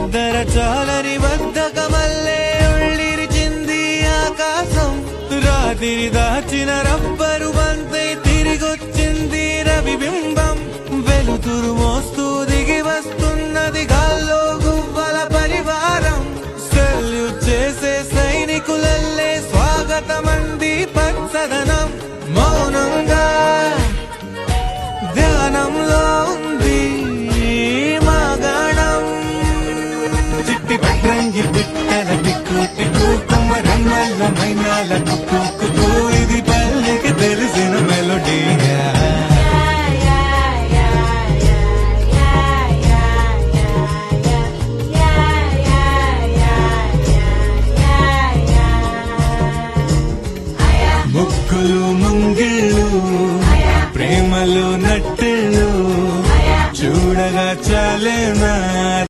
నిద్ర చాలని బద్ధకమల్లే ఉళ్ళిరిచింది ఆకాశం. రాత్రి దాచిన రబ్బరు బంతై తిరిగొచ్చింది రవిబింబం. వెలుతురు మోస్తూ దిగి వస్తున్నది గాల్లో గువ్వల పరివారం. సెల్యూట్ చేసే సైనికులల్లే స్వాగతమంది పచ్చదనం.